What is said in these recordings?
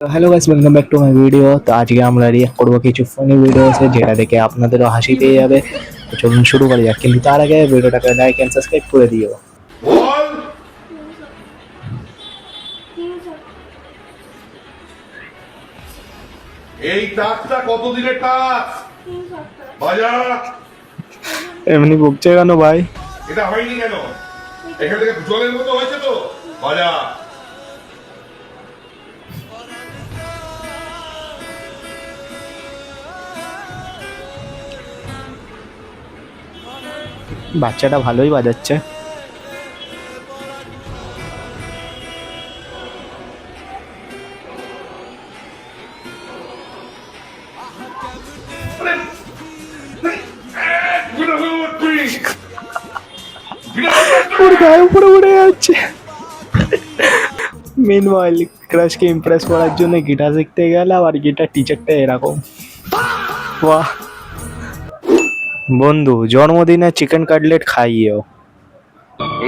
Hello guys, welcome back to my video. তো আজকে আমরা রিঅ্যাক্ট করবো কিছু ফানি ভিডিওসে, যেটা দেখে আপনাদেরও হাসি পেয়ে যাবে। তো চলুন শুরু করা যাক, কিন্তু তার আগে ভিডিওটাকে লাইক এন্ড সাবস্ক্রাইব করে দিও। বল এই টাস্কটা কতদিনের টাস্ক? বাজা। এমনি বকছে কেন ভাই? এটা হয়নি কেন? এখান থেকে জলের মতো হয়েছে তো। বাজা। বাচ্চাটা ভালোই বাজাচ্ছে। ওর গায়ে উপরে উড়ে যাচ্ছে। মিনওয়াইল ক্রাশকে ইমপ্রেস করার জন্য গিটার শিখতে গেল, আর গিটার টিচারটা এরকম। বাহ বন্ধু, জন্মদিনে চিকেন কাটলেট খাইয়েও।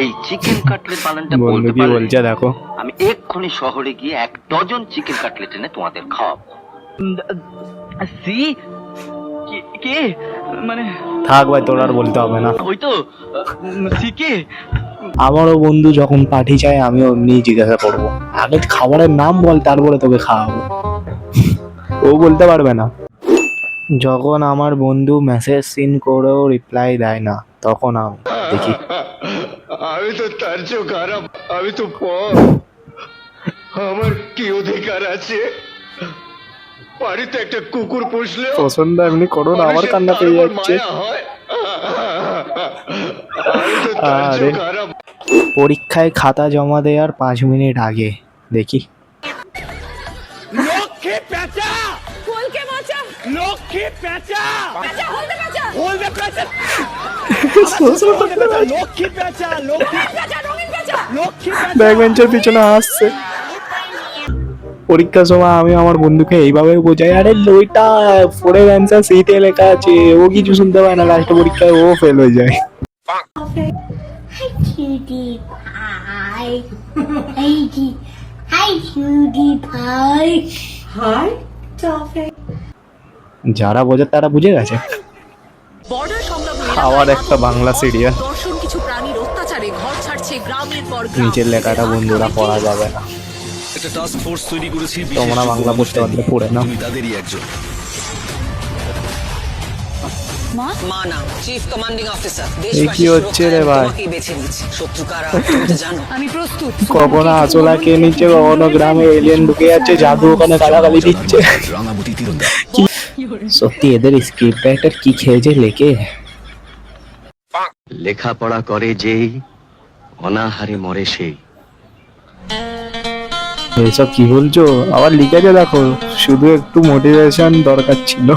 এই চিকেন কাটলেট বানানটা বন্ধু বলতে কি পারলে বলছে দেখো। আমি এক্ষুনি শহরে গিয়ে 1 ডজন চিকেন কাটলেট এনে তোমাদের খাওয়াবো। সি কে মানে থাক ভাই, তোর আর বলতে হবে না। ওই তো সি কে। আমারও বন্ধু যখন পার্টি চায় আমিও এমনি জিজ্ঞাসা করবো, আগে খাবারের নাম বল, তারপরে তোকে খাওয়াবো। ও বলতে পারবে না। যখন আমার বন্ধু মেসেজ সিন করেও রিপ্লাই দেয় না, তখন আমি দেখি। আমি তো তার চেয়েও খারাপ। আমি তো আমার কি অধিকার আছে? বাড়িতে একটা কুকুর পুষলেও পছন্দ এমনি করো না, আমার কান্না পেয়ে যাচ্ছে। মায়া হয়। আমি তো তার আরে চেয়েও খারাপ। পরীক্ষায় খাতা জমা দেওয়ার 5 মিনিট আগে দেখি। লক্ষ্মী পেঁচা ফুলকে বাঁচা লক্ষ্মী পেঁচা পেঁচা হলদে পেঁচা হলদে পেঁচা লক্ষ্মী পেঁচা লক্ষ্মী পেঁচা রঙিন পেঁচা লক্ষ্মী পেঁচা ব্যাক বেঞ্চের পিছনে আসছে। পরীক্ষার সময় আমি আমার বন্ধুকে এইভাবে বোঝাই, আরে ওইটা ফোরের অ্যান্সার সিতে লেখা আছে, ও কিছু শুনতে পায় না, লাস্ট পরীক্ষায় ও ফেল হয়ে যায়। Hi, cutie pie. Hey, hi, cutie pie. Hi, Toffee. যারা বোঝে তারা বুঝে গেছে। বর্ডার সংলগ্ন আবার একটা বাংলা সিরিয়াল। দর্শন কিছু প্রাণীর অত্যাচারে ঘর ছাড়ছে গ্রামের পর গ্রাম। নিচের লেখাটা বন্ধুরা পড়া যাবে না, একটা টাস্ক ফোর্স তৈরি করেছি। তোমরা বাংলা পড়তে পারলে পড়ে নাও। তুমি তাদেরই একজন। মা না, চিফ কমান্ডিং অফিসার। এই কি হচ্ছে রে ভাই? তোমাকেই বেছে নিয়েছি। শত্রু কারা তুমি তো জানো। আমি প্রস্তুত। কখনো আচলা কে নিচ্ছে, কখনো গ্রামে এলিয়েন ঢুকে যাচ্ছে, জাদু ওখানে গালাগালি দিচ্ছে। রাঙাবতী তীরন্দাজ। সত্যি এদের স্ক্রিপ্ট রাইটার কি খেয়েছে লেখে। লেখাপড়া করে যেই অনাহারে মরে সেই। এইসব কি বলছো? আবার লিখেছে দেখো, শুধু একটু মোটিভেশন দরকার ছিল।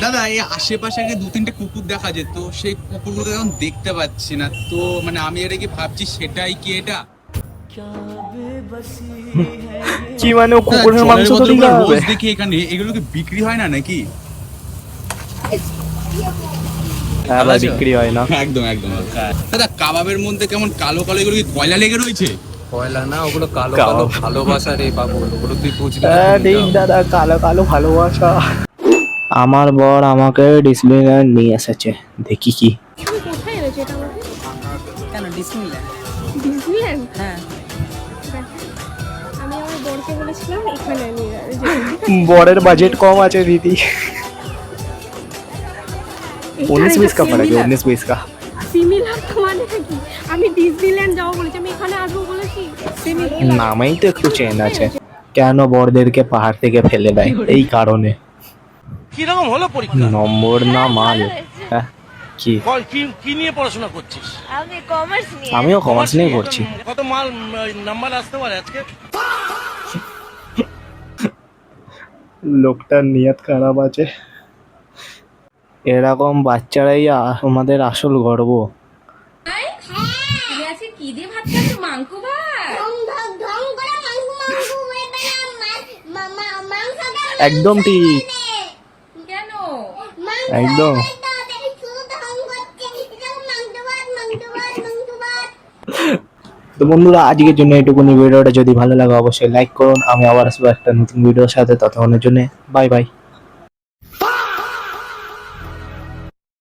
দাদা এই আশেপাশে আগে 2-3টে কুকুর দেখা যেত, সেই কুকুরগুলো এখন দেখতে পাচ্ছি না তো, মানে আমি এটা কি ভাবছি সেটাই কি এটা? কি মানে, ও কুকুরের মাংস তো দিতে হবে? রোজ দেখি এখানে, এগুলো কি বিক্রি হয় না নাকি? হ্যাঁ ভাই, বিক্রি হয় না। একদম একদম দাদা, কাবাবের মধ্যে কেমন কালো কালো, এগুলো কি কয়লা লেগে রয়েছে? কয়লা না, ওগুলো কালো কালো। কালো ভালোবাসা রে বাবু, ওগুলো তুই বুঝবি না। হ্যাঁ ঠিক দাদা, কালো কালো ভালোবাসা। আমার বর আমাকে ডিসপ্লেল্যান্ড নিয়ে এসেছে, দেখি কি। কোথায় রয়েছে এটা বলতে? কেন ডিসনিল্যান্ড? ডিজনিল্যান্ড? হ্যাঁ। আমি আমার বরকে বলেছিলাম এখানে নিয়ে যেতে। বরের বাজেট কম আছে দিদি। 19-20 का फर्क है, 19-20 का। সিমিলার তো মানে কি? আমি ডিজনিল্যান্ড যাবো বলেছি, আমি এখানে আসবো বলেছি। সিমিলার নামেই তো একটু চেঞ্জ আছে। কেন বরদেরকে পাহাড় থেকে ফেলে দেয়? এই কারণে। কিরকম হলো পরীক্ষা? নম্বর না মাল। হ্যাঁ কি? কি নিয়ে পড়াশোনা করছিস? আমি কমার্স নিয়ে। আমিও কমার্স নিয়ে করছি। কত মাল নাম্বার আসতে পারে আজকে? লোকটার নিয়ত খারাপ আছে। এরকম বাচ্চারাই আমাদের আসল গর্ব। তুমি আজকে কি দিয়ে ভাত খাচ্ছ? মাংস ভাত? ঢং করে মাংস একদম ঠিক। কেন? একদম। তো বন্ধুরা আজকের জন্য এইটুকুনি, ভিডিওটা যদি ভালো লাগে অবশ্যই লাইক করুন। আমি আবার আসবো একটা নতুন ভিডিওর সাথে, ততক্ষণের জন্য বাই বাই।